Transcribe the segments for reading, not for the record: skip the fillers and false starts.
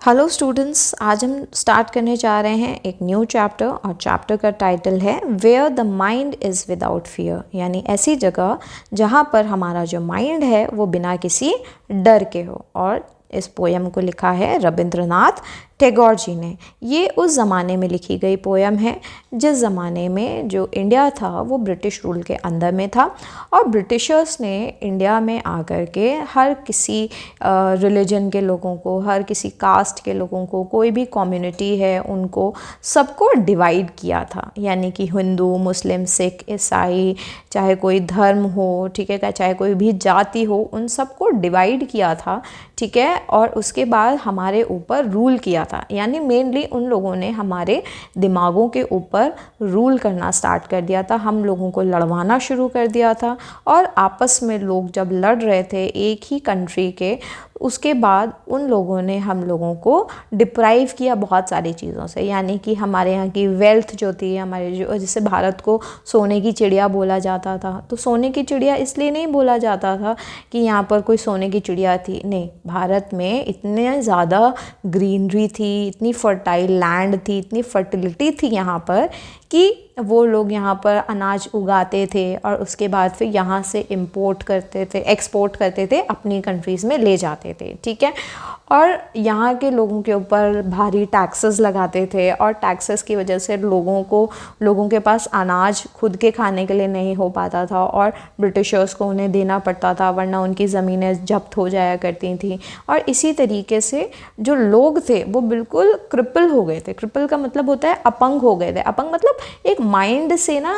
Hello students, आज हम start करने जा रहे हैं एक न्यू चैप्टर और चैप्टर का टाइटल है where the mind is without fear, यानी ऐसी जगह जहाँ पर हमारा जो माइंड है वो बिना किसी डर के हो। और इस पोयम को लिखा है रविंद्रनाथ टैगोर जी ने। ये उस ज़माने में लिखी गई पोयम है जिस ज़माने में जो इंडिया था वो ब्रिटिश रूल के अंदर में था और ब्रिटिशर्स ने इंडिया में आकर के हर किसी रिलीजन के लोगों को, हर किसी कास्ट के लोगों को, कोई भी कम्युनिटी है उनको सबको डिवाइड किया था। यानी कि हिंदू, मुस्लिम, सिख, ईसाई, चाहे कोई धर्म हो, ठीक है, चाहे कोई भी जाति हो, उन सबको डिवाइड किया था, ठीक है। और उसके बाद हमारे ऊपर रूल किया था, यानी मेनली उन लोगों ने हमारे दिमागों के ऊपर रूल करना स्टार्ट कर दिया था। हम लोगों को लड़वाना शुरू कर दिया था और आपस में लोग जब लड़ रहे थे एक ही कंट्री के, उसके बाद उन लोगों ने हम लोगों को डिप्राइव किया बहुत सारी चीज़ों से। यानी कि हमारे यहाँ की वेल्थ जो थी, हमारे जो, जैसे भारत को सोने की चिड़िया बोला जाता था, तो सोने की चिड़िया इसलिए नहीं बोला जाता था कि यहाँ पर कोई सोने की चिड़िया थी, नहीं, भारत में इतने ज़्यादा ग्रीनरी थी, इतनी फर्टाइल लैंड थी, इतनी फर्टिलिटी थी यहाँ पर कि वो लोग यहाँ पर अनाज उगाते थे और उसके बाद फिर यहाँ से इंपोर्ट करते थे, एक्सपोर्ट करते थे, अपनी कंट्रीज़ में ले जाते थे, ठीक है। और यहाँ के लोगों के ऊपर भारी टैक्सेस लगाते थे और टैक्सेस की वजह से लोगों के पास अनाज खुद के खाने के लिए नहीं हो पाता था और ब्रिटिशर्स को उन्हें देना पड़ता था, वरना उनकी ज़मीनें जब्त हो जाया करती थी। और इसी तरीके से जो लोग थे वो बिल्कुल क्रिपल हो गए थे। क्रिपल का मतलब होता है अपंग हो गए थे। अपंग मतलब एक माइंड से ना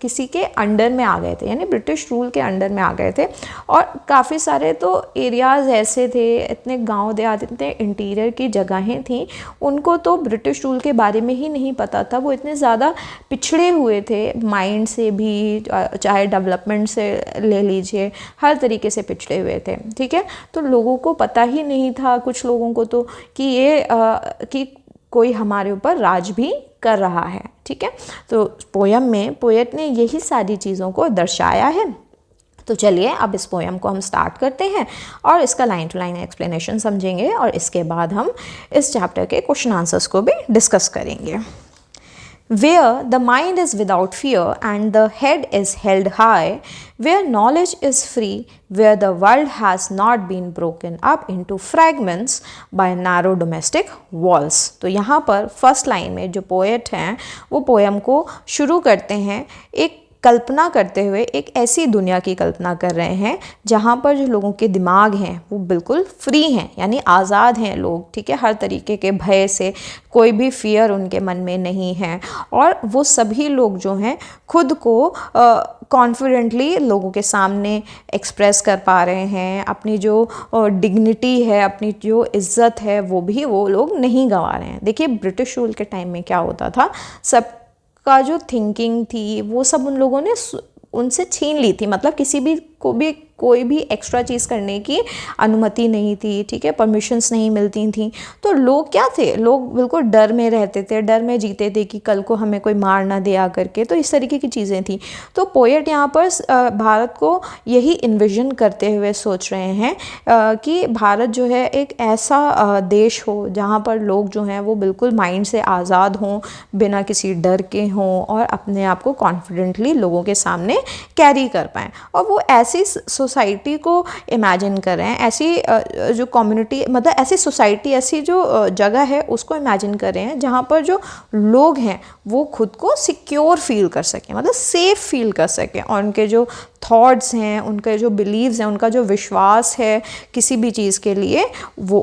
किसी के अंडर में आ गए थे, यानी ब्रिटिश रूल के अंडर में आ गए थे। और काफ़ी सारे तो एरियाज़ ऐसे थे, इतने गांव देहात, इतने इंटीरियर की जगहें थीं, उनको तो ब्रिटिश रूल के बारे में ही नहीं पता था। वो इतने ज़्यादा पिछड़े हुए थे माइंड से भी, चाहे डेवलपमेंट से ले लीजिए, हर तरीके से पिछड़े हुए थे, ठीक है। तो लोगों को पता ही नहीं था, कुछ लोगों को तो, कि ये कि कोई हमारे ऊपर राज भी कर रहा है, ठीक है। तो पोयम में पोएट ने यही सारी चीज़ों को दर्शाया है। तो चलिए अब इस पोयम को हम स्टार्ट करते हैं और इसका लाइन टू लाइन एक्सप्लेनेशन समझेंगे और इसके बाद हम इस चैप्टर के क्वेश्चन आंसर्स को भी डिस्कस करेंगे। Where the mind is without fear and the head is held high, where knowledge is free, where the world has not been broken up into fragments by narrow domestic walls। तो यहाँ पर first line में जो poet हैं वो poem को शुरू करते हैं एक कल्पना करते हुए, एक ऐसी दुनिया की कल्पना कर रहे हैं जहाँ पर जो लोगों के दिमाग हैं वो बिल्कुल फ्री हैं, यानी आज़ाद हैं लोग, ठीक है। हर तरीके के भय से, कोई भी फियर उनके मन में नहीं है और वो सभी लोग जो हैं खुद को कॉन्फिडेंटली लोगों के सामने एक्सप्रेस कर पा रहे हैं। अपनी जो डिग्निटी है, अपनी जो इज़्ज़त है, वो भी वो लोग नहीं गंवा रहे हैं। देखिए ब्रिटिश रूल के टाइम में क्या होता था, सब का जो थिंकिंग थी वो सब उन लोगों ने उनसे छीन ली थी। मतलब किसी भी को भी कोई भी एक्स्ट्रा चीज़ करने की अनुमति नहीं थी, ठीक है, परमिशंस नहीं मिलती थी। तो लोग क्या थे, लोग बिल्कुल डर में रहते थे, डर में जीते थे कि कल को हमें कोई मार ना दे आकर के। तो इस तरीके की चीज़ें थी। तो पोएट यहाँ पर भारत को यही इन्विजन करते हुए सोच रहे हैं कि भारत जो है एक ऐसा देश हो जहाँ पर लोग जो हैं वो बिल्कुल माइंड से आज़ाद हों, बिना किसी डर के हों और अपने आप को कॉन्फिडेंटली लोगों के सामने कैरी कर पाएँ। और वो ऐसी सोसाइटी को इमेजिन कर रहे हैं, ऐसी जो कम्युनिटी, मतलब ऐसी सोसाइटी, ऐसी जो जगह है उसको इमेजिन कर रहे हैं जहाँ पर जो लोग हैं वो खुद को सिक्योर फील कर सकें, मतलब सेफ फील कर सकें और उनके जो थॉट्स हैं, उनके जो बिलीव्स हैं, उनका जो विश्वास है किसी भी चीज़ के लिए, वो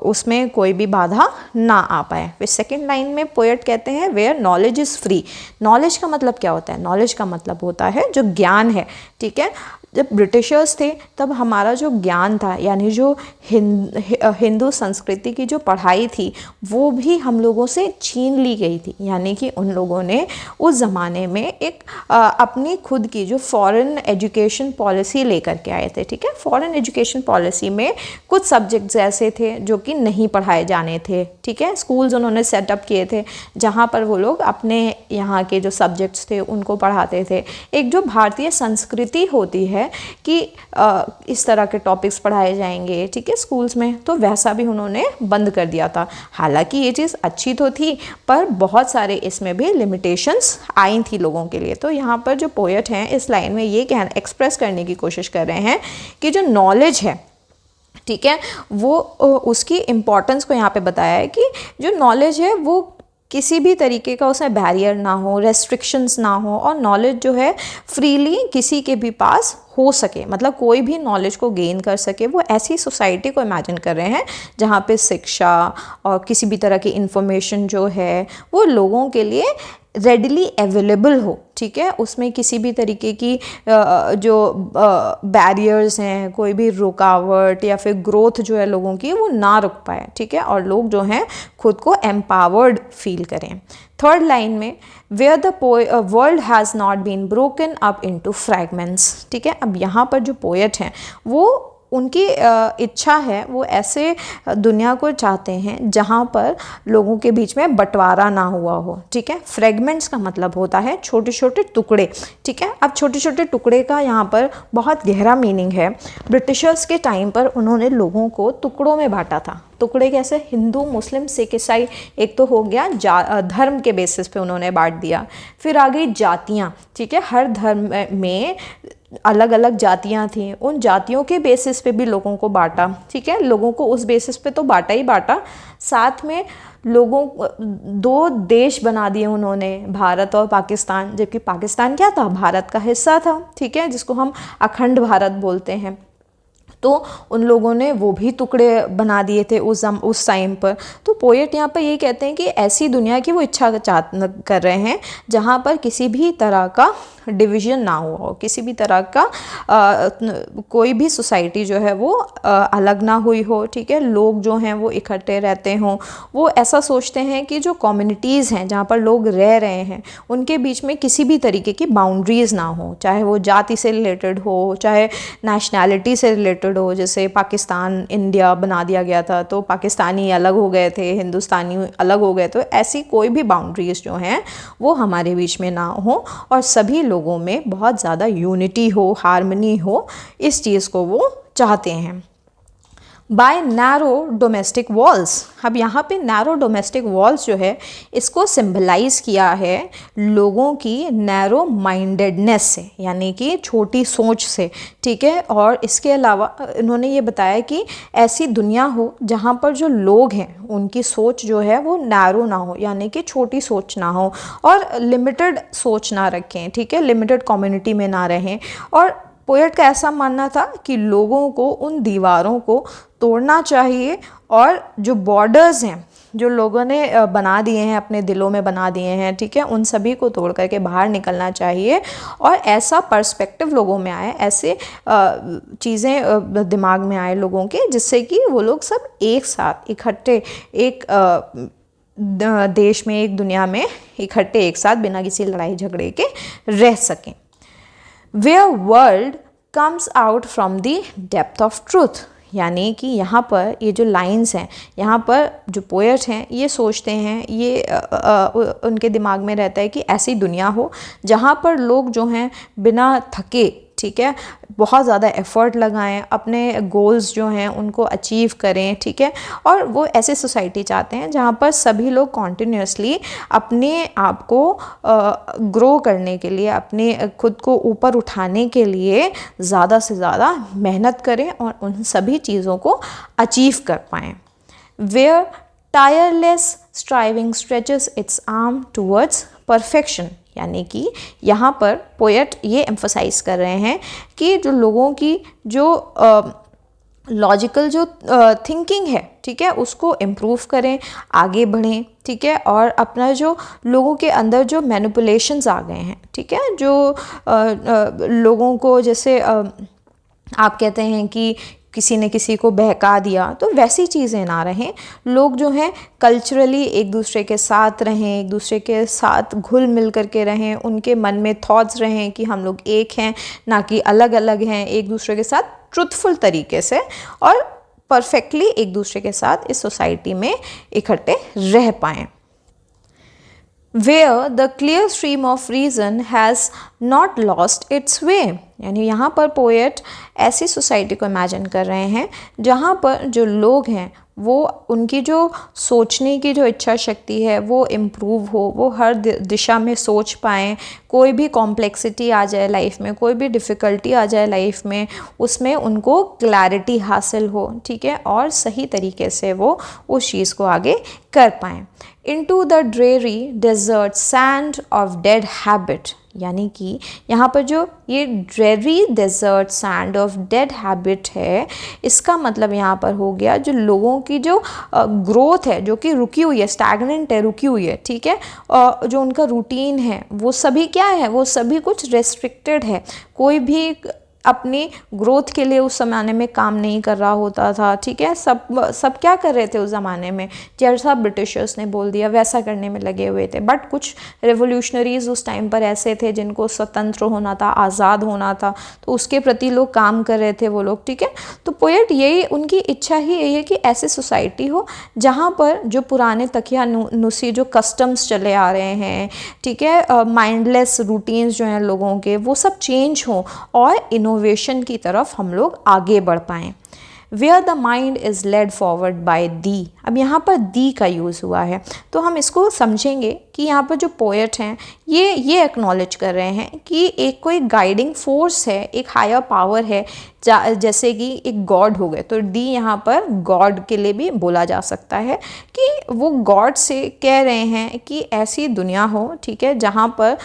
उसमें कोई भी बाधा ना आ पाए। फिर सेकंड लाइन में पोएट कहते हैं where knowledge is free. Knowledge का मतलब क्या होता है? नॉलेज का मतलब होता है जो ज्ञान है, ठीक है। जब ब्रिटिशर्स थे तब हमारा जो ज्ञान था, यानी जो हिंदू संस्कृति की जो पढ़ाई थी वो भी हम लोगों से छीन ली गई थी। यानी कि उन लोगों ने उस ज़माने में एक अपनी खुद की जो फॉरेन एजुकेशन पॉलिसी लेकर के आए थे, ठीक है। फॉरेन एजुकेशन पॉलिसी में कुछ सब्जेक्ट्स ऐसे थे जो कि नहीं पढ़ाए जाने थे, ठीक है। स्कूल्स उन्होंने सेटअप किए थे जहाँ पर वो लोग अपने यहाँ के जो सब्जेक्ट्स थे उनको पढ़ाते थे। एक जो भारतीय संस्कृति होती है है कि इस तरह के टॉपिक्स पढ़ाए जाएंगे, ठीक है, स्कूल्स में, तो वैसा भी उन्होंने बंद कर दिया था। हालांकि ये चीज़ अच्छी तो थी, पर बहुत सारे इसमें भी लिमिटेशंस आई थी लोगों के लिए। तो यहाँ पर जो पोएट हैं इस लाइन में ये एक्सप्रेस करने की कोशिश कर रहे हैं कि जो नॉलेज है, ठीक है, वो उसकी इम्पोर्टेंस को यहाँ पे बताया है कि जो नॉलेज है वो किसी भी तरीके का उसमें बैरियर ना हो, रेस्ट्रिक्शंस ना हो, और नॉलेज जो है फ्रीली किसी के भी पास हो सके, मतलब कोई भी नॉलेज को गेन कर सके। वो ऐसी सोसाइटी को इमेजिन कर रहे हैं जहाँ पे शिक्षा और किसी भी तरह की इंफॉर्मेशन जो है वो लोगों के लिए रेडिली अवेलेबल हो, ठीक है, उसमें किसी भी तरीके की जो बैरियर्स हैं, कोई भी रुकावट या फिर ग्रोथ जो है लोगों की वो ना रुक पाए, ठीक है, और लोग जो हैं खुद को एम्पावर्ड फील करें। थर्ड लाइन में where the world has not been broken up into fragments, ठीक है। अब यहाँ पर जो पोएट हैं वो उनकी इच्छा है, वो ऐसे दुनिया को चाहते हैं जहाँ पर लोगों के बीच में बंटवारा ना हुआ हो, ठीक है। फ्रेगमेंट्स का मतलब होता है छोटे छोटे टुकड़े, ठीक है। अब छोटे छोटे टुकड़े का यहाँ पर बहुत गहरा मीनिंग है। ब्रिटिशर्स के टाइम पर उन्होंने लोगों को टुकड़ों में बांटा था। टुकड़े कैसे? हिंदू, मुस्लिम, सिख, ईसाई, एक तो हो गया धर्म के बेसिस पे उन्होंने बांट दिया। फिर आ गई जातियाँ, ठीक है, हर धर्म में अलग अलग जातियाँ थीं, उन जातियों के बेसिस पे भी लोगों को बांटा, ठीक है। लोगों को उस बेसिस पे तो बांटा ही बांटा, साथ में लोगों दो देश बना दिए उन्होंने, भारत और पाकिस्तान, जबकि पाकिस्तान क्या था? भारत का हिस्सा था, ठीक है, जिसको हम अखंड भारत बोलते हैं। तो उन लोगों ने वो भी टुकड़े बना दिए थे उस टाइम पर। तो पोएट यहाँ पर ये कहते हैं कि ऐसी दुनिया की वो इच्छा कर रहे हैं जहाँ पर किसी भी तरह का डिवीज़न ना हो, किसी भी तरह का कोई भी सोसाइटी जो है वो अलग ना हुई हो, ठीक है। लोग जो हैं वो इकट्ठे रहते हों। वो ऐसा सोचते हैं कि जो कम्युनिटीज़ हैं जहाँ पर लोग रह रहे हैं उनके बीच में किसी भी तरीके की बाउंड्रीज़ ना हो, चाहे वो जाति से रिलेटेड हो, चाहे नेशनैलिटी से रिलेटेड हो। जैसे पाकिस्तान इंडिया बना दिया गया था तो पाकिस्तानी अलग हो गए थे, हिंदुस्तानी अलग हो गए, तो ऐसी कोई भी बाउंड्रीज़ जो हैं वो हमारे बीच में ना हो और सभी लोगों में बहुत ज़्यादा यूनिटी हो, हार्मनी हो, इस चीज़ को वो चाहते हैं। बाय नैरो डोमेस्टिक वॉल्स, अब यहाँ पे नैरो डोमेस्टिक वॉल्स जो है इसको सिंबलाइज किया है लोगों की नैरो माइंडेडनेस से, यानी कि छोटी सोच से, ठीक है। और इसके अलावा इन्होंने ये बताया कि ऐसी दुनिया हो जहाँ पर जो लोग हैं उनकी सोच जो है वो नैरो ना हो, यानी कि छोटी सोच ना हो और लिमिटेड सोच ना रखें, ठीक है, लिमिटेड कम्युनिटी में ना रहें। और पोएट का ऐसा मानना था कि लोगों को उन दीवारों को तोड़ना चाहिए और जो बॉर्डर्स हैं जो लोगों ने बना दिए हैं, अपने दिलों में बना दिए हैं, ठीक है, उन सभी को तोड़ करके बाहर निकलना चाहिए। और ऐसा पर्सपेक्टिव लोगों में आए, ऐसे चीज़ें दिमाग में आए लोगों के, जिससे कि वो लोग सब एक साथ इकट्ठे एक देश में, एक दुनिया में इकट्ठे एक साथ बिना किसी लड़ाई झगड़े के रह सकें। Where world comes out from the depth of truth, यानी कि यहाँ पर ये जो लाइंस हैं, यहाँ पर जो पोएट हैं ये सोचते हैं, ये उनके दिमाग में रहता है कि ऐसी दुनिया हो जहाँ पर लोग जो हैं बिना थके, ठीक है, बहुत ज़्यादा एफ़र्ट लगाएं, अपने गोल्स जो हैं उनको अचीव करें, ठीक है। और वो ऐसी सोसाइटी चाहते हैं जहाँ पर सभी लोग कॉन्टिन्यूसली अपने आप को ग्रो करने के लिए, अपने खुद को ऊपर उठाने के लिए ज़्यादा से ज़्यादा मेहनत करें और उन सभी चीज़ों को अचीव कर पाएँ। Where tireless striving stretches its arm towards perfection, यानी कि यहाँ पर पोएट ये एम्फसाइज कर रहे हैं कि जो लोगों की जो लॉजिकल जो थिंकिंग है, ठीक है, उसको इम्प्रूव करें, आगे बढ़ें, ठीक है। और अपना जो लोगों के अंदर जो मैनिपुलेशंस आ गए हैं, ठीक है, जो लोगों को जैसे आप कहते हैं कि किसी ने किसी को बहका दिया, तो वैसी चीज़ें ना रहें। लोग जो हैं कल्चरली एक दूसरे के साथ रहें, एक दूसरे के साथ घुल मिल करके रहें, उनके मन में थॉट्स रहें कि हम लोग एक हैं, ना कि अलग अलग हैं, एक दूसरे के साथ ट्रुथफुल तरीके से और परफेक्टली एक दूसरे के साथ इस सोसाइटी में इकट्ठे रह पाएँ। Where the clear stream of reason has not lost its way, यानी यहाँ पर पोएट ऐसी सोसाइटी को इमेजिन कर रहे हैं जहाँ पर जो लोग हैं वो उनकी जो सोचने की जो इच्छा शक्ति है वो इम्प्रूव हो, वो हर दिशा में सोच पाएँ, कोई भी कॉम्प्लेक्सिटी आ जाए लाइफ में, कोई भी डिफ़िकल्टी आ जाए लाइफ में, उसमें उनको क्लैरिटी हासिल हो, ठीक है, और सही तरीके से वो उस चीज़ को आगे कर पाएँ। Into the dreary desert sand of dead habit, यानी कि यहाँ पर जो ये dreary desert sand of dead habit है, इसका मतलब यहाँ पर हो गया जो लोगों की जो ग्रोथ है जो कि रुकी हुई है, स्टैगनेंट है, रुकी हुई है, ठीक है, जो उनका रूटीन है वो सभी क्या है, वो सभी कुछ रेस्ट्रिक्टेड है, कोई भी अपनी ग्रोथ के लिए उस ज़माने में काम नहीं कर रहा होता था, ठीक है। सब क्या कर रहे थे उस ज़माने में, जैसा ब्रिटिशर्स ने बोल दिया वैसा करने में लगे हुए थे। बट कुछ रेवोल्यूशनरीज उस टाइम पर ऐसे थे जिनको स्वतंत्र होना था, आज़ाद होना था, तो उसके प्रति लोग काम कर रहे थे वो लोग, ठीक है। तो पोएट यही उनकी इच्छा ही यही है कि ऐसी सोसाइटी हो जहाँ पर जो पुराने तकिया नुसी जो कस्टम्स चले आ रहे हैं, ठीक है, माइंडलेस रूटीन्स जो हैं लोगों के, वो सब चेंज हों और इनोवेशन की तरफ हम लोग आगे बढ़ पाएँ। Where the mind is led forward by the, अब यहाँ पर दी का यूज़ हुआ है, तो हम इसको समझेंगे कि यहाँ पर जो पोएट हैं ये एक्नॉलेज कर रहे हैं कि एक कोई गाइडिंग फोर्स है, एक हायर पावर है, जैसे कि एक गॉड हो गए, तो दी यहाँ पर गॉड के लिए भी बोला जा सकता है कि वो गॉड से कह रहे हैं कि ऐसी दुनिया हो, ठीक है, जहाँ पर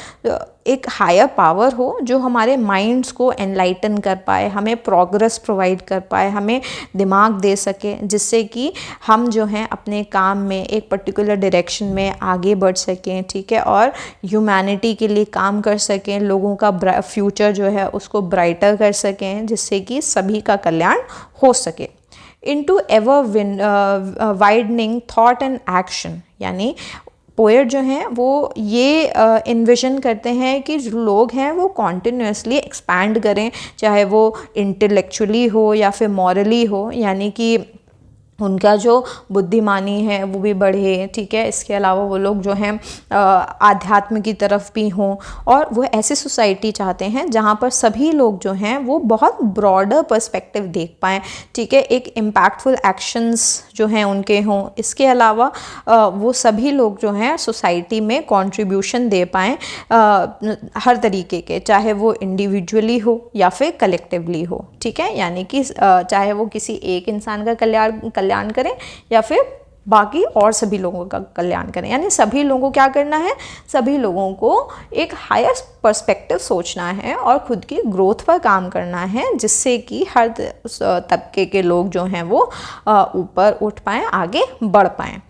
एक हायर पावर हो जो हमारे माइंड्स को एनलाइटन कर पाए, हमें प्रोग्रेस प्रोवाइड कर पाए, हमें दिमाग दे सके, जिससे कि हम जो हैं अपने काम में एक पर्टिकुलर डायरेक्शन में आगे बढ़ सकें, ठीक है, और ह्यूमैनिटी के लिए काम कर सकें, लोगों का फ्यूचर जो है उसको ब्राइटर कर सकें, जिससे कि सभी का कल्याण हो सके। Into ever widening thought and action, यानी पोएट जो हैं वो ये इन्विजन करते हैं कि जो लोग हैं वो कॉन्टिन्यूसली एक्सपैंड करें, चाहे वो इंटेलेक्चुअली हो या फिर मॉरली हो, यानी कि उनका जो बुद्धिमानी है वो भी बढ़े, ठीक है। इसके अलावा वो लोग जो हैं आध्यात्म की तरफ भी हों, और वो ऐसी सोसाइटी चाहते हैं जहाँ पर सभी लोग जो हैं वो बहुत ब्रॉडर पर्सपेक्टिव देख पाएँ, ठीक है, एक इम्पैक्टफुल एक्शंस जो हैं उनके हों। इसके अलावा वो सभी लोग जो हैं सोसाइटी में कंट्रीब्यूशन दे पाएँ हर तरीके के, चाहे वो इंडिविजुअली हो या फिर कलेक्टिवली हो, ठीक है, यानी कि चाहे वो किसी एक इंसान का कल्याण करें या फिर बाकी और सभी लोगों का कल्याण करें, यानी सभी लोगों को क्या करना है, सभी लोगों को एक हायर पर्सपेक्टिव सोचना है और खुद की ग्रोथ पर काम करना है, जिससे कि हर तबके के लोग जो हैं वो ऊपर उठ पाएँ, आगे बढ़ पाएँ।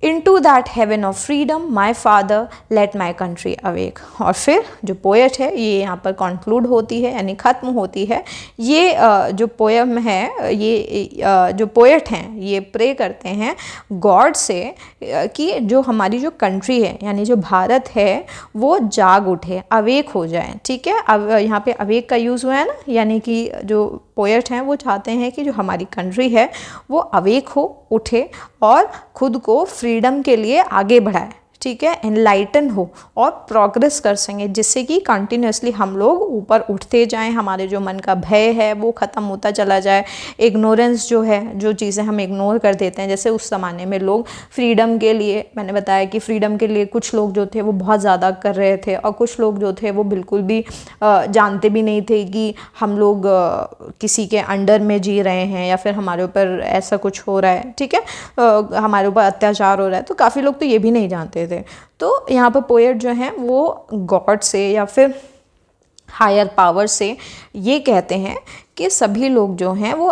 Into that heaven of freedom, my father let my country awake। और फिर जो पोएट है ये यहाँ पर कंक्लूड होती है, यानी ख़त्म होती है। ये जो पोएम है, ये जो पोएट हैं ये प्रे करते हैं गॉड से कि जो हमारी जो कंट्री है, यानी जो भारत है, वो जाग उठे, अवेक हो जाए, ठीक है। अब यहाँ पे अवेक का यूज़ हुआ है ना, यानी कि जो पोएट हैं वो चाहते हैं कि जो हमारी कंट्री है वो अवेक हो, उठे और खुद को फ्रीडम के लिए आगे बढ़ाए, ठीक है, एनलाइटन हो और प्रोग्रेस कर सकेंगे, जिससे कि कंटिन्यूसली हम लोग ऊपर उठते जाएं, हमारे जो मन का भय है वो ख़त्म होता चला जाए, इग्नोरेंस जो है, जो चीज़ें हम इग्नोर कर देते हैं, जैसे उस ज़माने में लोग फ्रीडम के लिए, मैंने बताया कि फ्रीडम के लिए कुछ लोग जो थे वो बहुत ज़्यादा कर रहे थे और कुछ लोग जो थे वो बिल्कुल भी जानते भी नहीं थे कि हम लोग किसी के अंडर में जी रहे हैं या फिर हमारे ऊपर ऐसा कुछ हो रहा है, ठीक है, हमारे ऊपर अत्याचार हो रहा है, तो काफ़ी लोग तो ये भी नहीं जानते थे। तो यहाँ पर पोएट जो हैं वो गॉड से या फिर हायर पावर से ये कहते हैं कि सभी लोग जो हैं वो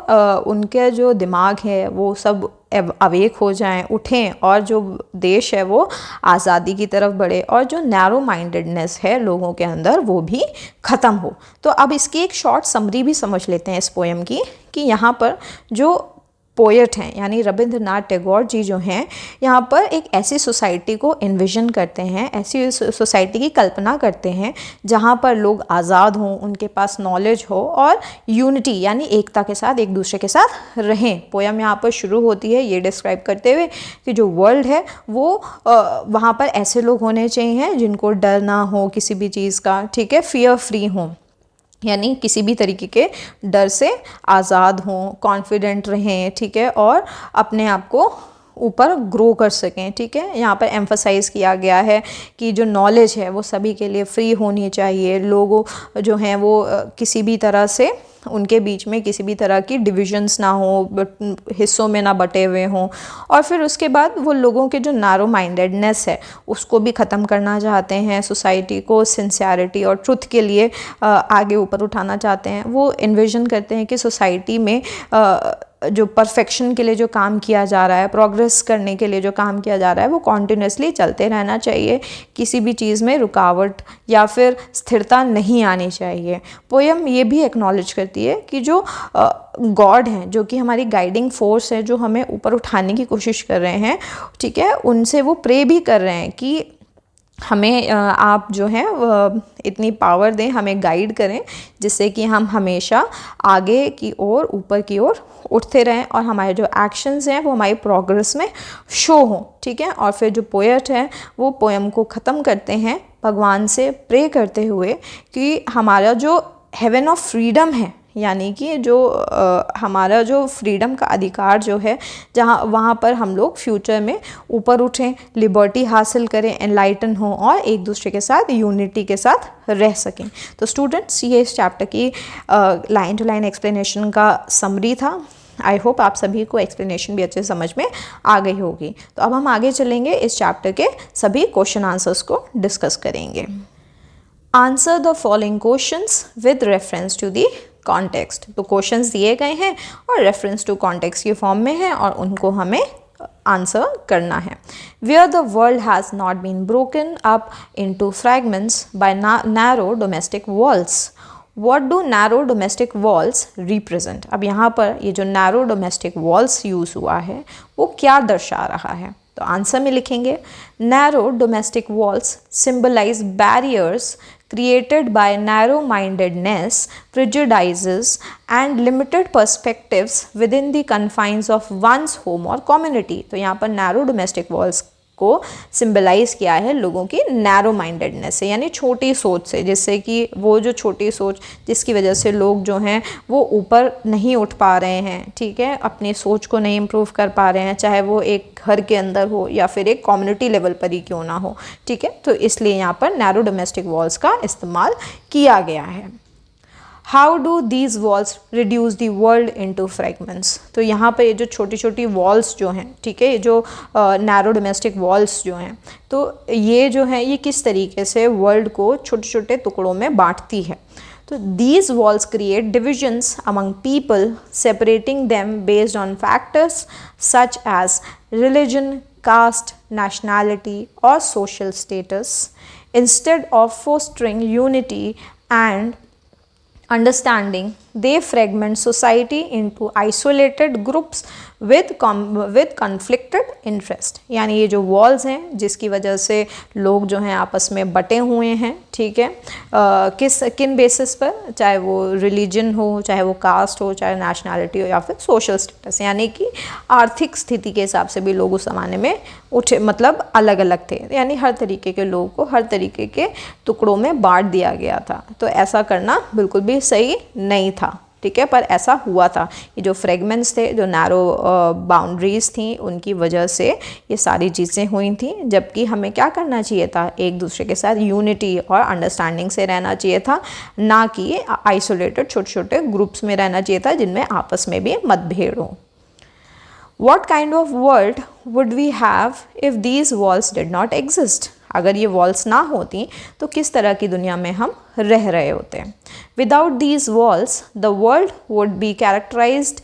उनके जो दिमाग है वो सब अवेक हो जाएं, उठें और जो देश है वो आज़ादी की तरफ बढ़े और जो नैरो माइंडेडनेस है लोगों के अंदर वो भी ख़त्म हो। तो अब इसकी एक शॉर्ट समरी भी समझ लेते हैं इस पोएम की, कि यहाँ पर जो पोएट हैं यानी रविंद्रनाथ टैगोर जी जो हैं, यहाँ पर एक ऐसी सोसाइटी को इन्विजन करते हैं, ऐसी सोसाइटी की कल्पना करते हैं जहाँ पर लोग आज़ाद हों, उनके पास नॉलेज हो और यूनिटी यानी एकता के साथ एक दूसरे के साथ रहें। पोएम यहाँ पर शुरू होती है ये डिस्क्राइब करते हुए कि जो वर्ल्ड है वो वहाँ पर ऐसे लोग होने चाहिए जिनको डर ना हो किसी भी चीज़ का, ठीक है, फियर फ्री हों, यानी किसी भी तरीके के डर से आज़ाद हों, कॉन्फिडेंट रहें, ठीक है, और अपने आप को ऊपर ग्रो कर सकें, ठीक है। यहाँ पर एम्फसाइज़ किया गया है कि जो नॉलेज है वो सभी के लिए फ्री होनी चाहिए, लोगों जो हैं वो किसी भी तरह से उनके बीच में किसी भी तरह की डिविजन्स ना हो, हिस्सों में ना बटे हुए हों, और फिर उसके बाद वो लोगों के जो नैरो माइंडेडनेस है उसको भी ख़त्म करना चाहते हैं, सोसाइटी को सिंसियरिटी और ट्रुथ के लिए आगे ऊपर उठाना चाहते हैं। वो इन्विजन करते हैं कि सोसाइटी में जो परफेक्शन के लिए जो काम किया जा रहा है, प्रोग्रेस करने के लिए जो काम किया जा रहा है, वो कॉन्टिन्यूसली चलते रहना चाहिए, किसी भी चीज़ में रुकावट या फिर स्थिरता नहीं आनी चाहिए। पोयम ये भी एक्नॉलेज करती है कि जो गॉड हैं, जो कि हमारी गाइडिंग फोर्स है, जो हमें ऊपर उठाने की कोशिश कर रहे हैं, ठीक है, उनसे वो प्रे भी कर रहे हैं कि हमें आप जो है इतनी पावर दें, हमें गाइड करें, जिससे कि हम हमेशा आगे की ओर, ऊपर की ओर उठते रहें और हमारे जो एक्शंस हैं वो हमारी प्रोग्रेस में शो हों, ठीक है। और फिर जो पोएट है वो पोएम को ख़त्म करते हैं भगवान से प्रे करते हुए कि हमारा जो हेवन ऑफ फ्रीडम है, यानी कि जो हमारा जो फ्रीडम का अधिकार जो है, जहाँ वहाँ पर हम लोग फ्यूचर में ऊपर उठें, लिबर्टी हासिल करें, एनलाइटन हों और एक दूसरे के साथ यूनिटी के साथ रह सकें। तो स्टूडेंट्स, ये इस चैप्टर की लाइन टू लाइन एक्सप्लेनेशन का समरी था। आई होप आप सभी को एक्सप्लेनेशन भी अच्छे समझ में आ गई होगी। तो अब हम आगे चलेंगे, इस चैप्टर के सभी क्वेश्चन आंसर्स को डिस्कस करेंगे। Answer the following questions with reference to the context. तो क्वेश्चंस दिए गए हैं और रेफरेंस टू कॉन्टेक्स्ट के फॉर्म में है और उनको हमें आंसर करना है। Where the world has not been broken up into fragments by narrow domestic walls, what do narrow domestic walls represent. अब यहाँ पर ये जो नैरो डोमेस्टिक वॉल्स यूज़ हुआ है वो क्या दर्शा रहा है, तो आंसर में लिखेंगे narrow domestic walls symbolize barriers created by narrow-mindedness, prejudices and limited perspectives within the confines of one's home or community। तो यहाँ पर narrow domestic walls को सिंबलाइज किया है लोगों की नैरो माइंडेडनेस से, यानी छोटी सोच से, जिससे कि वो जो छोटी सोच जिसकी वजह से लोग जो हैं वो ऊपर नहीं उठ पा रहे हैं, ठीक है, अपनी सोच को नहीं इम्प्रूव कर पा रहे हैं, चाहे वो एक घर के अंदर हो या फिर एक कम्युनिटी लेवल पर ही क्यों ना हो, ठीक है। तो इसलिए यहाँ पर नैरो डोमेस्टिक वॉल्स का इस्तेमाल किया गया है। How do these walls reduce the world into fragments. तो यहाँ पे ये जो छोटी छोटी वॉल्स जो हैं, ठीक है, ये जो नैरो डोमेस्टिक वॉल्स जो हैं, तो ये जो है ये किस तरीके से वर्ल्ड को छोटे छोटे टुकड़ों में बांटती है। तो these walls create divisions among people, separating them based on factors such as religion, caste, nationality or social status, instead of fostering unity and understanding. They fragment society into isolated groups with conflicted interest। यानी ये जो walls हैं जिसकी वजह से लोग जो हैं आपस में बटे हुए हैं, ठीक है, किन बेसिस पर, चाहे वो रिलीजन हो, चाहे वो कास्ट हो, चाहे नेशनैलिटी हो या फिर सोशल स्टेटस, यानी कि आर्थिक स्थिति के हिसाब से भी लोग उस ज़माने में उठे, मतलब अलग अलग थे, यानी हर तरीके के लोगों को हर तरीके के टुकड़ों में बांट दिया गया था। तो ऐसा करना बिल्कुल भी सही नहीं था, ठीक है, पर ऐसा हुआ था। ये जो फ्रेगमेंट्स थे, जो नैरो बाउंड्रीज थी, उनकी वजह से ये सारी चीज़ें हुई थी, जबकि हमें क्या करना चाहिए था, एक दूसरे के साथ यूनिटी और अंडरस्टैंडिंग से रहना चाहिए था, ना कि आइसोलेटेड छोटे छोटे ग्रुप्स में रहना चाहिए था जिनमें आपस में भी मतभेद हो। What kind of world would we have if these walls did not exist? अगर ये वॉल्स ना होती तो किस तरह की दुनिया में हम रह रहे होते। Without these walls, the world would be characterized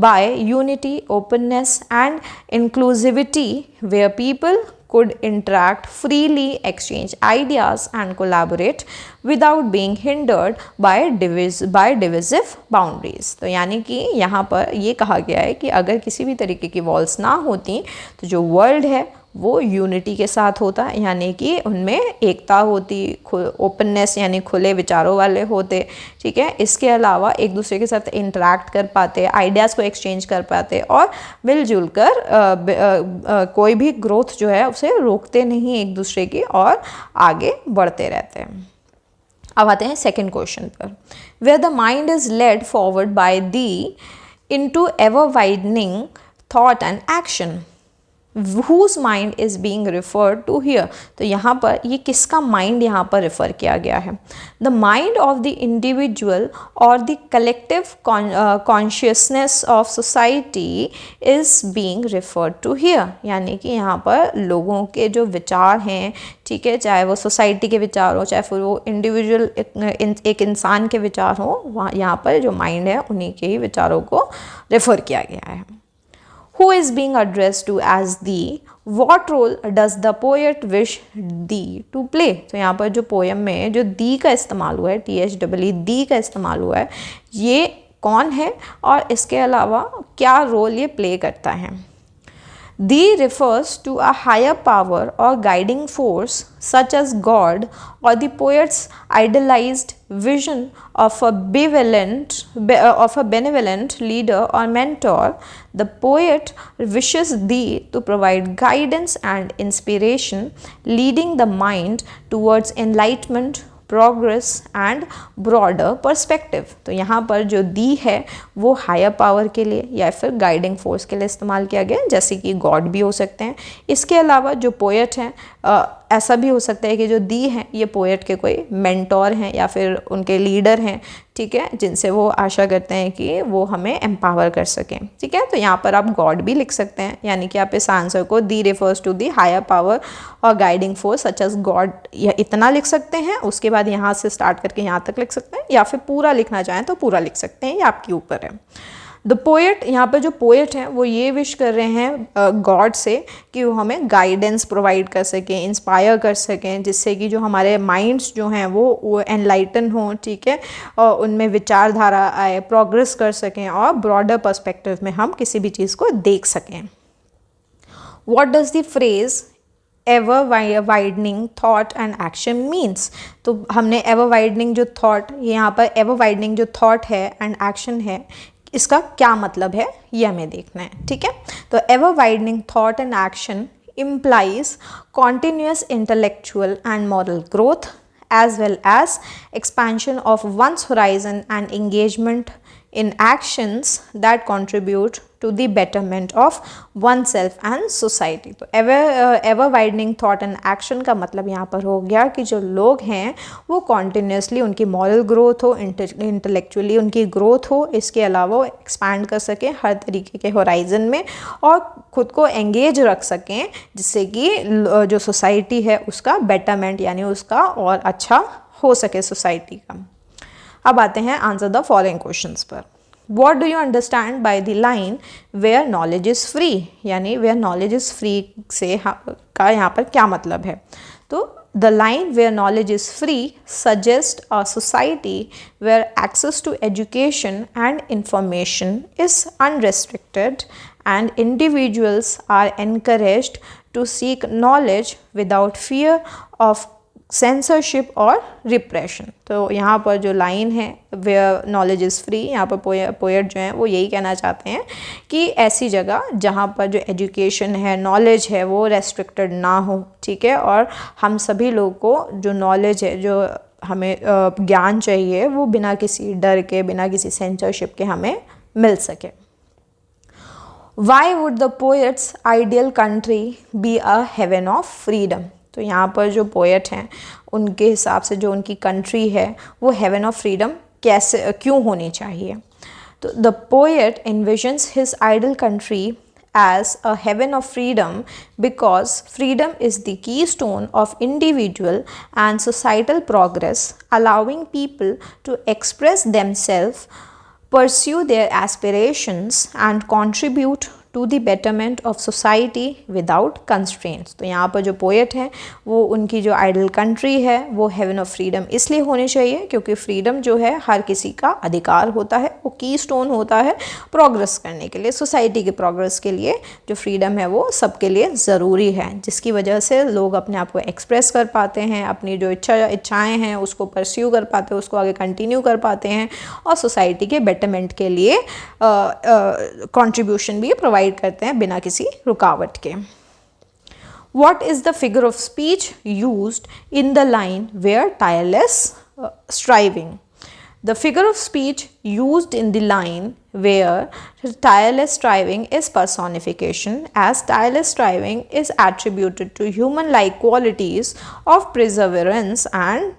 by unity, openness and inclusivity, where people could interact freely, exchange ideas and collaborate without being hindered by divisive boundaries। तो यानी कि यहाँ पर ये कहा गया है कि अगर किसी भी तरीके की वॉल्स ना होती तो जो वर्ल्ड है वो यूनिटी के साथ होता, यानी कि उनमें एकता होती, ओपननेस यानी खुले विचारों वाले होते, ठीक है, इसके अलावा एक दूसरे के साथ इंटरेक्ट कर पाते, आइडियाज़ को एक्सचेंज कर पाते और मिलजुल कर कोई भी ग्रोथ जो है उसे रोकते नहीं एक दूसरे की और आगे बढ़ते रहते हैं। अब आते हैं सेकेंड क्वेश्चन पर, where the mind is led forward by the into ever widening thought and action, whose mind is being referred to here। तो यहाँ पर ये किसका माइंड यहाँ पर रेफर किया गया है? The mind of the individual और the collective consciousness of society is being referred to here, यानी कि यहाँ पर लोगों के जो विचार हैं, ठीक है, चाहे वो सोसाइटी के विचार हो, चाहे फिर वो इंडिविजुअल एक इंसान के विचार हो, वहाँ यहाँ पर जो माइंड है उन्हीं के ही विचारों को रेफर किया गया है। Who is being addressed to as thee? What role does the poet wish thee to play? तो यहाँ पर जो पोएम में जो दी का इस्तेमाल हुआ है, THEE दी का इस्तेमाल हुआ है, ये कौन है और इसके अलावा क्या रोल ये प्ले करता है? Thee refers to a higher power or guiding force such as God or the poet's idealized vision of a benevolent leader or mentor. The poet wishes thee to provide guidance and inspiration, leading the mind towards enlightenment, progress and broader perspective. तो यहाँ पर जो दी है वो higher power के लिए या फिर गाइडिंग फोर्स के लिए इस्तेमाल किया गया, जैसे कि गॉड भी हो सकते हैं। इसके अलावा जो पोएट हैं, ऐसा भी हो सकता है कि जो दी हैं ये पोएट के कोई मेंटोर हैं या फिर उनके लीडर हैं, ठीक है, जिनसे वो आशा करते हैं कि वो हमें एम्पावर कर सकें, ठीक है। तो यहाँ पर आप गॉड भी लिख सकते हैं, यानी कि आप इस आंसर को the refers to the higher power और guiding force such as God, या इतना लिख सकते हैं। उसके बाद यहाँ से स्टार्ट करके यहाँ तक लिख सकते हैं, या फिर पूरा लिखना चाहें तो पूरा लिख सकते हैं, ये आपके ऊपर है। द पोएट, यहाँ पर जो पोएट हैं वो ये विश कर रहे हैं गॉड से कि वो हमें गाइडेंस प्रोवाइड कर सकें, इंस्पायर कर सकें, जिससे कि जो हमारे माइंड्स जो हैं वो एनलाइटन हों, ठीक है, और उनमें विचारधारा आए, प्रोग्रेस कर सकें और ब्रॉडर पर्सपेक्टिव में हम किसी भी चीज़ को देख सकें। What does the phrase ever widening thought and action means? तो हमने एवर वाइडनिंग जो थॉट, यहाँ पर एवर वाइडनिंग जो थॉट है एंड एक्शन है, इसका क्या मतलब है ये हमें देखना है, ठीक है। तो ever widening thought and action implies continuous intellectual and moral growth as well as expansion of one's horizon and engagement in actions that contribute to the betterment of oneself and society। तो ever widening thought and action का मतलब यहाँ पर हो गया कि जो लोग हैं वो continuously उनकी moral growth हो, intellectually उनकी growth हो, इसके अलावा वो expand कर सकें हर तरीके के horizon में और खुद को engage रख सकें, जिससे कि जो society है उसका betterment यानी उसका और अच्छा हो सके society का। अब आते हैं आंसर द फॉलोइंग क्वेश्चंस पर। What do you understand by the line where knowledge is free? यानी where knowledge is free से का यहाँ पर क्या मतलब है? तो the line where knowledge is free suggests a society where access to education and information is unrestricted and individuals are encouraged to seek knowledge without fear of censorship और repression. तो यहाँ पर जो लाइन है वेयर नॉलेज इज़ फ्री, यहाँ पर poet जो हैं वो यही कहना चाहते हैं कि ऐसी जगह जहाँ पर जो एजुकेशन है, नॉलेज है, वो रेस्ट्रिक्टेड ना हो, ठीक है, और हम सभी लोगों को जो नॉलेज है, जो हमें ज्ञान चाहिए, वो बिना किसी डर के, बिना किसी सेंसरशिप के हमें मिल सके। Why would the poet's ideal country be a heaven of freedom? तो यहाँ पर जो पोएट हैं उनके हिसाब से जो उनकी कंट्री है वो हेवन ऑफ फ्रीडम कैसे, क्यों होनी चाहिए? तो the poet envisions his ideal country as a heaven of freedom because freedom is the keystone of individual and societal progress, allowing people to express themselves, pursue their aspirations and contribute to the betterment of society without constraints. तो यहाँ पर जो poet हैं वो उनकी जो idol country है वो हेवन ऑफ फ्रीडम इसलिए होनी चाहिए क्योंकि फ्रीडम जो है हर किसी का अधिकार होता है, वो की स्टोन होता है प्रोग्रेस करने के लिए, सोसाइटी के प्रोग्रेस के लिए जो फ्रीडम है वो सबके लिए ज़रूरी है, जिसकी वजह से लोग अपने आप को एक्सप्रेस कर पाते हैं, अपनी जो इच्छाएँ हैं उसको परस्यू कर पाते हैं, उसको आगे कंटिन्यू कर पाते हैं और सोसाइटी के बेटरमेंट के लिए कंट्रीब्यूशन भी प्रोवाइड करते हैं बिना किसी रुकावट के। What is the figure of speech used in the line where tireless striving. The figure of speech used in the line where tireless striving is personification, as tireless striving is attributed to human-like qualities of perseverance and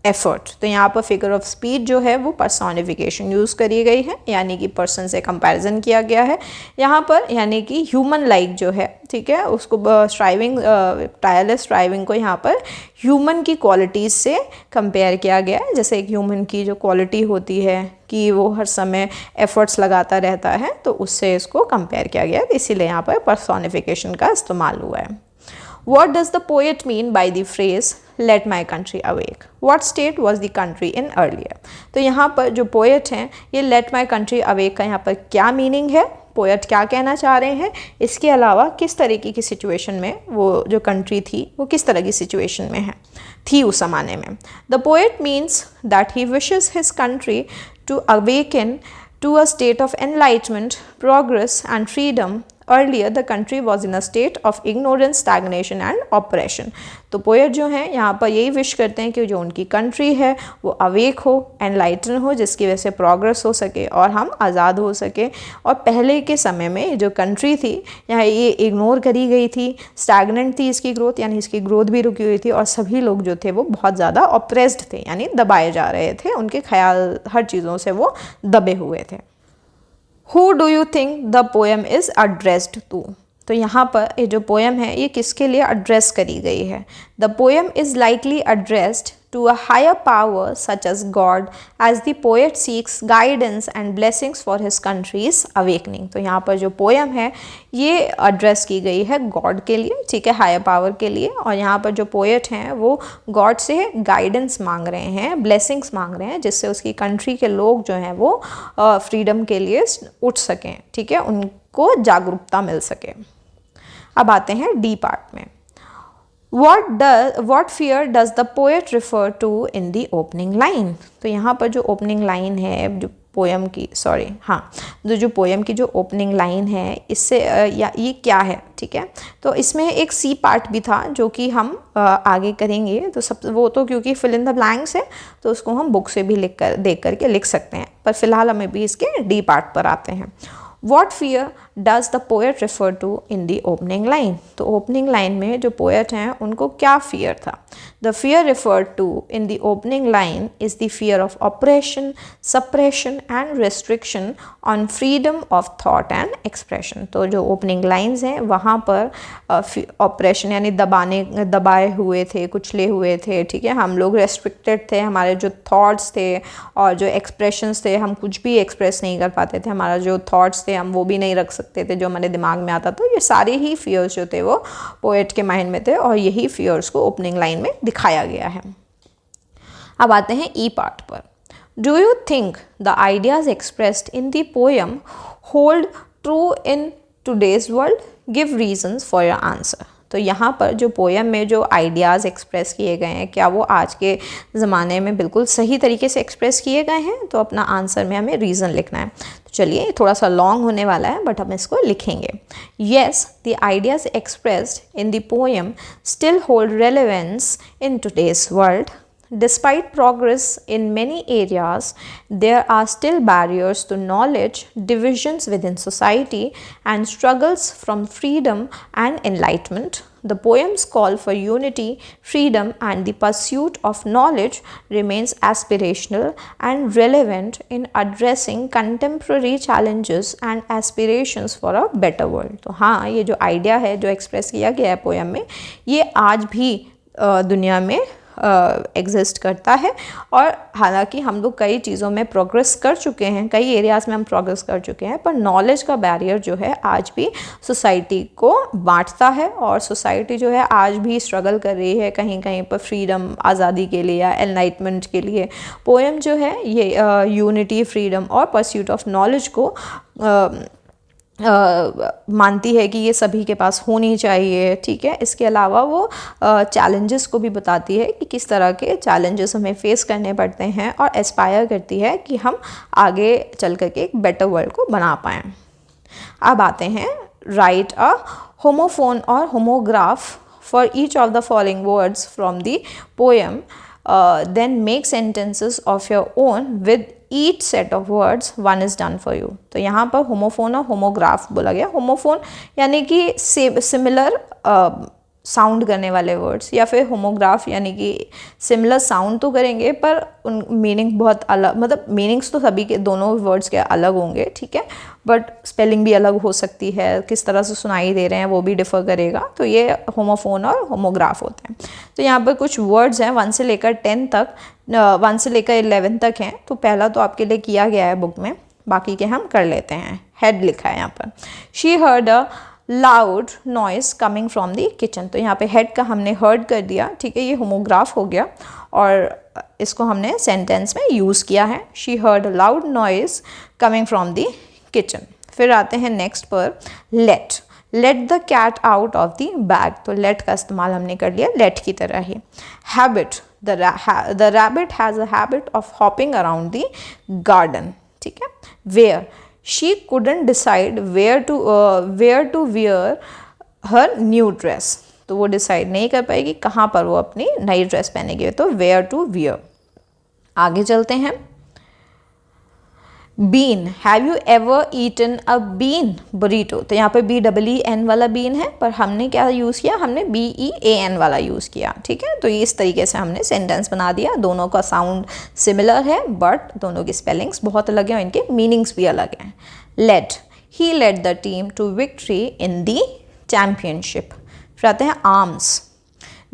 effort. तो यहाँ पर figure of speech जो है वो personification use करी गई है, यानी कि पर्सन से कंपैरिजन किया गया है यहाँ पर, यानी कि ह्यूमन लाइक जो है, ठीक है, उसको स्ट्राइविंग, टायरलेस स्ट्राइविंग को यहाँ पर ह्यूमन की क्वालिटीज़ से कंपेयर किया गया है। जैसे एक ह्यूमन की जो क्वालिटी होती है कि वो हर समय एफर्ट्स लगाता रहता है, तो उससे इसको कंपेयर किया गया है, इसीलिए यहाँ पर पर्सोनिफिकेशन का इस्तेमाल हुआ है। What does the poet mean by the phrase let my country awake? What state was the country in earlier? तो यहाँ पर जो पोएट हैं, ये let my country awake का यहाँ पर क्या मीनिंग है, पोएट क्या कहना चाह रहे हैं, इसके अलावा किस तरीके की सिचुएशन में वो जो कंट्री थी वो किस तरह की सिचुएशन में है थी उस ज़माने में। The poet means that he wishes his country to awaken to a state of enlightenment, progress and freedom. Earlier, the country was in a state of ignorance, stagnation and oppression. तो poet जो हैं यहाँ पर यही wish करते हैं कि जो उनकी कंट्री है वो अवेक हो, एनलाइटन हो, जिसकी वजह से प्रोग्रेस हो सके और हम आज़ाद हो सके। और पहले के समय में जो कंट्री थी यहाँ ये इग्नोर करी गई थी, स्टैगनेंट थी इसकी ग्रोथ, यानी इसकी ग्रोथ भी रुकी हुई थी, और सभी लोग जो थे वो बहुत ज़्यादा ऑप्रेस्ड थे, यानी दबाए जा रहे थे, उनके ख्याल हर चीज़ों से वो दबे हुए थे। Who do you think the poem is addressed to? तो यहाँ पर ये जो पोएम है ये किसके लिए एड्रेस करी गई है? The poem is likely addressed to a higher power such as God, as the poet seeks guidance and blessings for his country's awakening. तो यहाँ पर जो पोएम है ये एड्रेस की गई है गॉड के लिए, ठीक है, हायर पावर के लिए, और यहाँ पर जो पोएट हैं वो गॉड से गाइडेंस मांग रहे हैं, ब्लेसिंग्स मांग रहे हैं, जिससे उसकी कंट्री के लोग जो हैं वो फ्रीडम के लिए उठ सकें, ठीक है, उनको जागरूकता मिल सके। अब आते हैं डी पार्ट में। What fear does the poet refer to in the opening line? तो यहाँ पर जो ओपनिंग लाइन है जो पोएम की, जो पोएम की जो ओपनिंग लाइन है इससे या ये क्या है, ठीक है, तो इसमें एक सी पार्ट भी था जो कि हम आगे करेंगे, तो सब वो तो क्योंकि फिल इन द ब्लैंक्स है तो उसको हम बुक से भी देख करके लिख सकते हैं, पर फिलहाल हमें भी इसके डी पार्ट पर आते हैं। What fear does the poet refer to in the opening line? तो opening line में जो poet हैं उनको क्या fear था? The fear referred to in the opening line is the fear of oppression, suppression and restriction on freedom of thought and expression. तो जो opening lines हैं वहाँ पर oppression यानी दबाए हुए थे, कुचले हुए थे, ठीक है, हम लोग restricted थे, हमारे जो thoughts थे और जो expressions थे हम कुछ भी express नहीं कर पाते थे, हमारा जो thoughts थे हम वो भी नहीं रख सकते थे जो हमारे दिमाग में आता। तो ये सारे ही फियर्स जो थे वो पोएट के माइंड में थे और यही फियर्स को ओपनिंग लाइन में दिखाया गया है। अब आते हैं ई पार्ट पर। Do you think the ideas expressed in the poem hold true in today's world? Give reasons for your answer. तो यहाँ पर जो पोएम में जो आइडियाज़ एक्सप्रेस किए गए हैं क्या वो आज के ज़माने में बिल्कुल सही तरीके से एक्सप्रेस किए गए हैं? तो अपना आंसर में हमें रीज़न लिखना है। तो चलिए थोड़ा सा लॉन्ग होने वाला है बट हम इसको लिखेंगे। Yes, the ideas expressed in the poem still hold relevance in today's world. Despite progress in many areas, there are still barriers to knowledge, divisions within society, and struggles from freedom and enlightenment. The poem's call for unity, freedom, and the pursuit of knowledge remains aspirational and relevant in addressing contemporary challenges and aspirations for a better world. तो हाँ, ये जो idea है जो express किया गया है poem में, ये आज भी दुनिया में एग्जिस्ट करता है। और हालांकि हम लोग कई चीज़ों में प्रोग्रेस कर चुके हैं, कई एरियाज़ में हम प्रोग्रेस कर चुके हैं, पर नॉलेज का बैरियर जो है आज भी सोसाइटी को बांटता है और सोसाइटी जो है आज भी स्ट्रगल कर रही है कहीं कहीं पर फ्रीडम, आज़ादी के लिए या एनलाइटमेंट के लिए। पोएम जो है ये यूनिटी, फ्रीडम और परस्यूट ऑफ नॉलेज को मानती है कि ये सभी के पास होनी चाहिए, ठीक है। इसके अलावा वो चैलेंजेस को भी बताती है कि किस तरह के चैलेंजेस हमें फेस करने पड़ते हैं और एस्पायर करती है कि हम आगे चल कर के एक बेटर वर्ल्ड को बना पाएँ। अब आते हैं राइट अ होमोफोन और homograph for each of the following words from the poem then make sentences of your own with each set of words one is done for you. तो यहाँ पर होमोफोन और होमोग्राफ बोला गया। Homophone यानी कि similar sound करने वाले वर्ड्स, या फिर होमोग्राफ यानी कि सिमिलर साउंड तो करेंगे पर उन मीनिंग बहुत अलग, मतलब मीनिंग्स तो सभी के दोनों वर्ड्स के अलग होंगे, ठीक है, बट स्पेलिंग भी अलग हो सकती है, किस तरह से सुनाई दे रहे हैं वो भी डिफ़र करेगा। तो ये होमोफोन और होमोग्राफ होते हैं। तो यहाँ पर कुछ वर्ड्स हैं 1 से लेकर 10 तक, 1 से लेकर 11 तक हैं। तो पहला तो आपके लिए किया गया है बुक में, बाकी के हम कर लेते हैं। हेड लिखा है यहाँ पर, she heard a loud noise coming from the kitchen. तो यहाँ पे हेड का हमने हर्ड कर दिया, ठीक है, ये होमोग्राफ हो गया और इसको हमने सेंटेंस में यूज़ किया है। She heard loud noise coming from the kitchen. फिर आते हैं नेक्स्ट पर, let the cat out of the bag. तो लेट का इस्तेमाल हमने कर लिया लेट की तरह ही। Habit, the rabbit has a habit of hopping around the garden, ठीक है। Wear, she couldn't decide where to wear her new dress। तो वो डिसाइड नहीं कर पाएगी कहाँ पर वो अपनी नई ड्रेस पहनेगी, तो where to wear। आगे चलते हैं, bean, have you ever eaten a bean burrito. तो यहाँ पे BEEN वाला बीन है, पर हमने क्या यूज़ किया, हमने BEAN वाला यूज़ किया, ठीक है। तो इस तरीके से हमने सेंटेंस बना दिया। दोनों का साउंड सिमिलर है बट दोनों की स्पेलिंग्स बहुत अलग हैं और इनके मीनिंग्स भी अलग हैं। Lead, he led the team to victory in the championship. फिर आते हैं arms,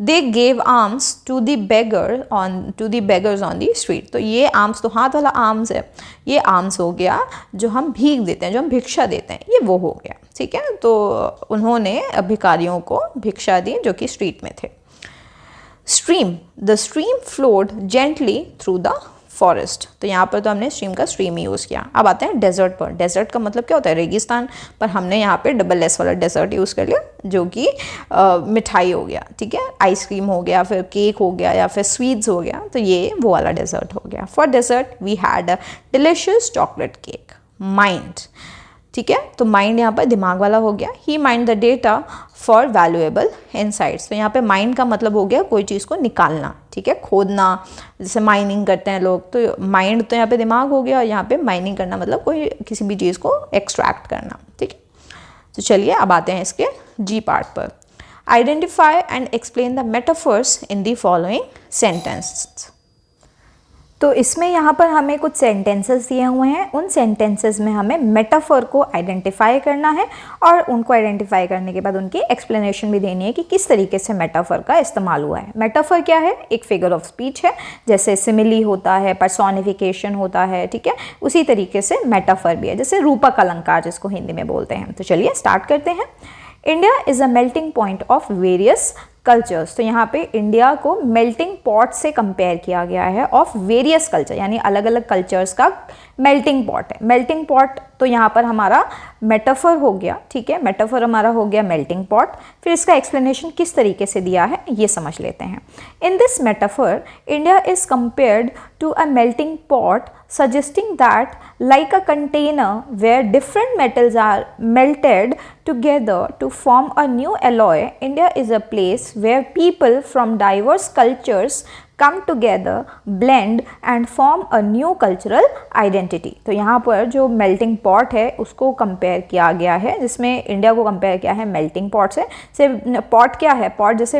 they gave alms to the beggars on the street. तो ये आर्म्स तो हाथ वाला आर्म्स है, ये आर्म्स हो गया जो हम भीख देते हैं, जो हम भिक्षा देते हैं, ये वो हो गया, ठीक है। तो उन्होंने भिखारियों को भिक्षा दी जो कि स्ट्रीट में थे। Stream, the stream flowed gently through the forest. तो यहाँ पर तो हमने स्ट्रीम का स्ट्रीम ही यूज़ किया। अब आते हैं डेजर्ट पर। डेजर्ट का मतलब क्या होता है, रेगिस्तान, पर हमने यहाँ पे SS वाला डेजर्ट यूज़ कर लिया जो कि मिठाई हो गया, ठीक है, आइसक्रीम हो गया, फिर केक हो गया, या फिर स्वीट्स हो गया, तो ये वो वाला डेजर्ट हो गया। For dessert we had a delicious chocolate cake. Mind, ठीक है, तो माइंड यहाँ पर दिमाग वाला हो गया। He mined the data for valuable insights. तो यहाँ पे माइंड का मतलब हो गया कोई चीज़ को निकालना, ठीक है, खोदना, जैसे माइनिंग करते हैं लोग, तो माइंड तो यहाँ पे दिमाग हो गया, और यहाँ पे माइनिंग करना मतलब कोई किसी भी चीज़ को एक्सट्रैक्ट करना, ठीक है। तो चलिए अब आते हैं इसके जी पार्ट पर। Identify and explain the metaphors in the following sentence. तो इसमें यहाँ पर हमें कुछ सेंटेंसेस दिए हुए हैं, उन सेंटेंसेस में हमें मेटाफर को आइडेंटिफाई करना है और उनको आइडेंटिफाई करने के बाद उनकी एक्सप्लेनेशन भी देनी है कि किस तरीके से मेटाफर का इस्तेमाल हुआ है। मेटाफर क्या है, एक फिगर ऑफ स्पीच है, जैसे सिमिली होता है, पर्सोनिफिकेशन होता है, ठीक है, उसी तरीके से मेटाफर भी है, जैसे रूपक अलंकार जिसको हिंदी में बोलते हैं। तो चलिए स्टार्ट करते हैं। India is a melting point of various cultures. तो यहाँ पे इंडिया को मेल्टिंग पॉट से कंपेयर किया गया है ऑफ वेरियस कल्चर, यानी अलग अलग कल्चर्स का मेल्टिंग पॉट है। मेल्टिंग पॉट तो यहाँ पर हमारा मेटाफर हो गया, ठीक है, मेटाफर हमारा हो गया मेल्टिंग पॉट। फिर इसका एक्सप्लेनेशन किस तरीके से दिया है ये समझ लेते हैं। In this metaphor India is compared to a melting pot, suggesting that like a container where different metals are melted together to form a new alloy, India is a place where people from diverse cultures come together, blend and form a new cultural identity। तो यहाँ पर जो melting pot है उसको compare किया गया है, जिसमें इंडिया को कंपेयर किया है मेल्टिंग पॉट से। पॉट क्या है, पॉट जैसे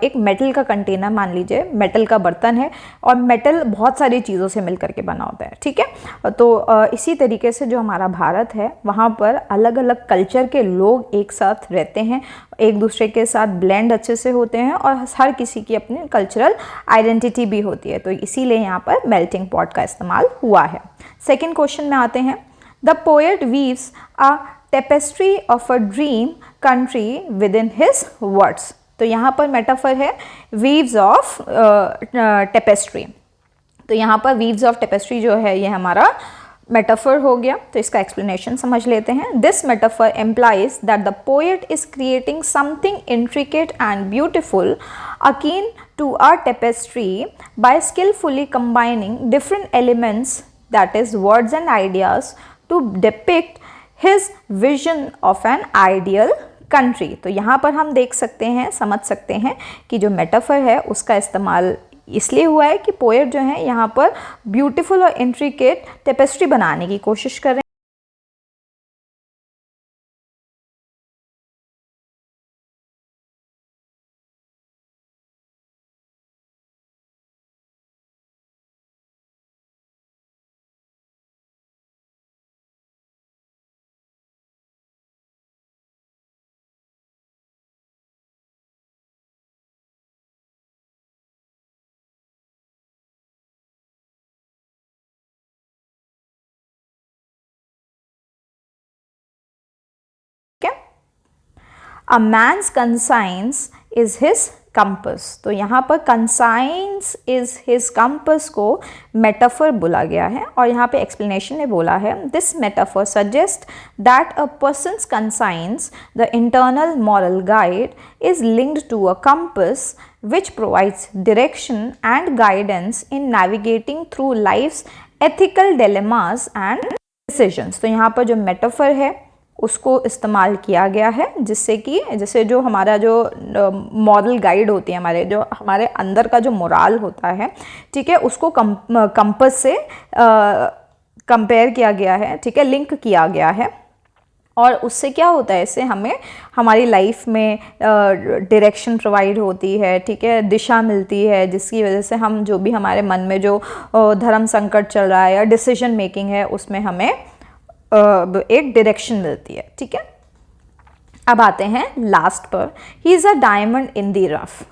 एक मेटल का कंटेनर मान लीजिए, मेटल का बर्तन है और मेटल बहुत सारी चीज़ों से मिल करके बना होता है, ठीक है। तो इसी तरीके से जो हमारा भारत है वहाँ पर अलग अलग कल्चर के लोग एक साथ रहते हैं, एक दूसरे के साथ ब्लेंड अच्छे से होते हैं और हर किसी की अपनी कल्चरल आइडेंटिटी भी होती है। तो इसीलिए यहाँ पर मेल्टिंग पॉट का इस्तेमाल हुआ है। सेकंड क्वेश्चन में आते हैं। The poet weaves a tapestry of a dream country with in his words. तो यहाँ पर मेटाफर है वीव्स ऑफ टेपेस्ट्री। तो यहाँ पर वीव्स ऑफ टेपेस्ट्री जो है ये हमारा मेटाफर हो गया। तो इसका एक्सप्लेनेशन समझ लेते हैं। This metaphor implies that the poet is creating something intricate and beautiful akin to a tapestry by skilfully combining different elements, that is words and ideas, to depict his vision of an ideal country. तो यहाँ पर हम देख सकते हैं, समझ सकते हैं कि जो मेटाफर है उसका इस्तेमाल इसलिए हुआ है कि पोएट जो है यहाँ पर ब्यूटीफुल और इंट्रिकेट टेपेस्ट्री बनाने की कोशिश कर रहे हैं। A man's conscience is his compass। तो यहाँ पर conscience is his compass को metaphor बोला गया है और यहाँ पे explanation में बोला है this metaphor suggests that a person's conscience, the internal moral guide, is linked to a compass which provides direction and guidance in navigating through life's ethical dilemmas and decisions। तो यहाँ पर जो metaphor है उसको इस्तेमाल किया गया है जिससे कि जैसे जो हमारा जो मॉरल गाइड होती है, हमारे जो हमारे अंदर का जो मोरल होता है, ठीक है, उसको कंपस से कंपेयर किया गया है, ठीक है, लिंक किया गया है। और उससे क्या होता है, इससे हमें हमारी लाइफ में डायरेक्शन प्रोवाइड होती है, ठीक है, दिशा मिलती है, जिसकी वजह से हम जो भी हमारे मन में जो धर्म संकट चल रहा है या डिसीजन मेकिंग है उसमें हमें एक डायरेक्शन मिलती है, ठीक है। अब आते हैं लास्ट पर, he is a diamond in the rough.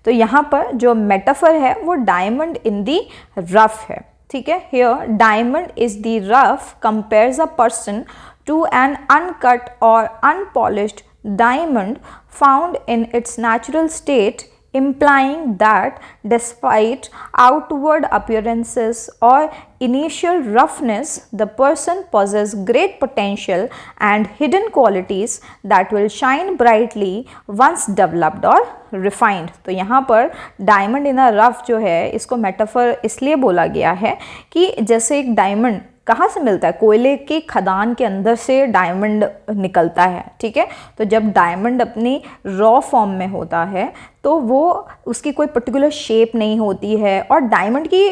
तो यहाँ पर जो मेटाफर है वो डायमंड इन दी रफ है, ठीक है। Here diamond is the rough compares a person to an uncut और unpolished diamond found in its natural state, implying that despite outward appearances or initial roughness, the person possesses great potential and hidden qualities that will shine brightly once developed or refined। तो यहाँ पर diamond in a rough जो है इसको metaphor इसलिए बोला गया है कि जैसे एक डायमंड कहाँ से मिलता है, कोयले की खदान के अंदर से डायमंड निकलता है, ठीक है। तो जब डायमंड अपनी रॉ फॉर्म में होता है तो वो उसकी कोई पर्टिकुलर शेप नहीं होती है। और डायमंड की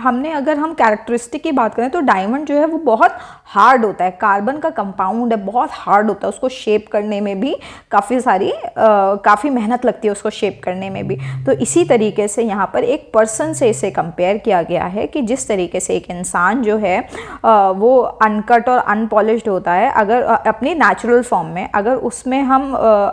हमने अगर हम कैरेक्टरिस्टिक की बात करें तो डायमंड जो है वो बहुत हार्ड होता है, कार्बन का कंपाउंड है, बहुत हार्ड होता है, उसको शेप करने में भी काफ़ी मेहनत लगती है उसको शेप करने में भी। तो इसी तरीके से यहाँ पर एक पर्सन से इसे कंपेयर किया गया है कि जिस तरीके से एक इंसान जो है वो अनकट और अनपॉलिश्ड होता है, अगर अपनी नेचुरल फॉर्म में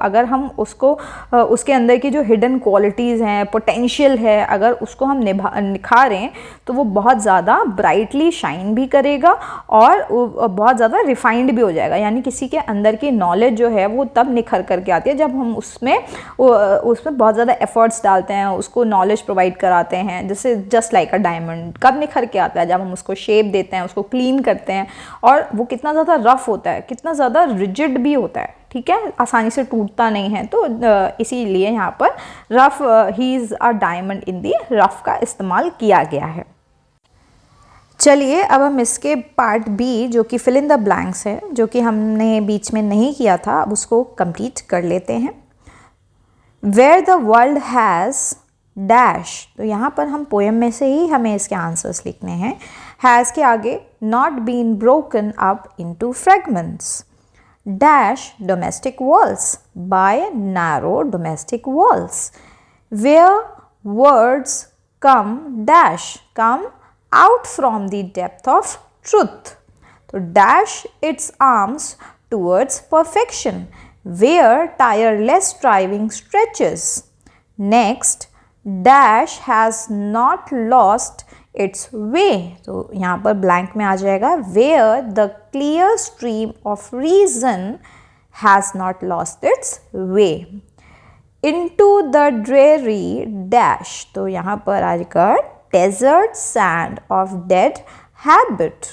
अगर हम उसको उसके अंदर की जो हिडन क्वालिटीज़ हैं, पोटेंशियल है, अगर उसको हम निखारें तो वो बहुत ज़्यादा ब्राइटली शाइन भी करेगा और बहुत ज़्यादा रिफाइंड भी हो जाएगा। यानी किसी के अंदर की नॉलेज जो है वो तब निखर करके आती है जब हम उसमें बहुत ज़्यादा एफर्ट्स डालते हैं, उसको नॉलेज प्रोवाइड कराते हैं। जैसे जस्ट लाइक अ डायमंड कब निखर के आता है, जब हम उसको शेप देते हैं, उसको क्लीन करते हैं। और वो कितना ज़्यादा रफ होता है, कितना ज़्यादा रिजिड भी होता है, ठीक है, आसानी से टूटता नहीं है। तो इसीलिए यहाँ पर rough, he is a diamond in the rough का इस्तेमाल किया गया है। चलिए अब हम इसके पार्ट बी जो कि फिल इन द ब्लैंक्स है, जो कि हमने बीच में नहीं किया था, अब उसको कंप्लीट कर लेते हैं। Where the world has dash, तो यहाँ पर हम पोएम में से ही हमें इसके आंसर्स लिखने हैं। हैज़ के आगे not been broken up into fragments, dash domestic walls by narrow domestic walls, where words come out from the depth of truth, to dash its arms towards perfection where tireless striving stretches. Next, dash has not lost its way, तो यहाँ पर blank में आ जाएगा where the clear stream of reason has not lost its way, into the dreary dash, तो यहाँ पर आएगा desert sand of dead habit,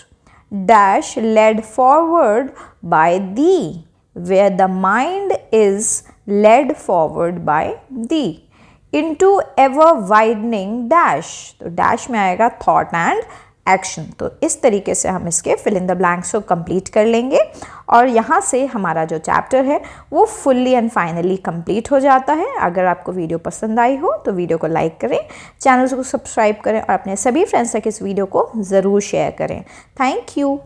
dash led forward by thee, where the mind is led forward by thee, into ever widening dash, तो dash में आएगा thought and action. तो इस तरीके से हम इसके फिल इन द ब्लैंक्स को कंप्लीट कर लेंगे और यहाँ से हमारा जो चैप्टर है वो फुल्ली एंड फाइनली कंप्लीट हो जाता है। अगर आपको वीडियो पसंद आई हो तो वीडियो को लाइक करें, चैनल को सब्सक्राइब करें और अपने सभी फ्रेंड्स तक इस वीडियो को ज़रूर शेयर करें। Thank you.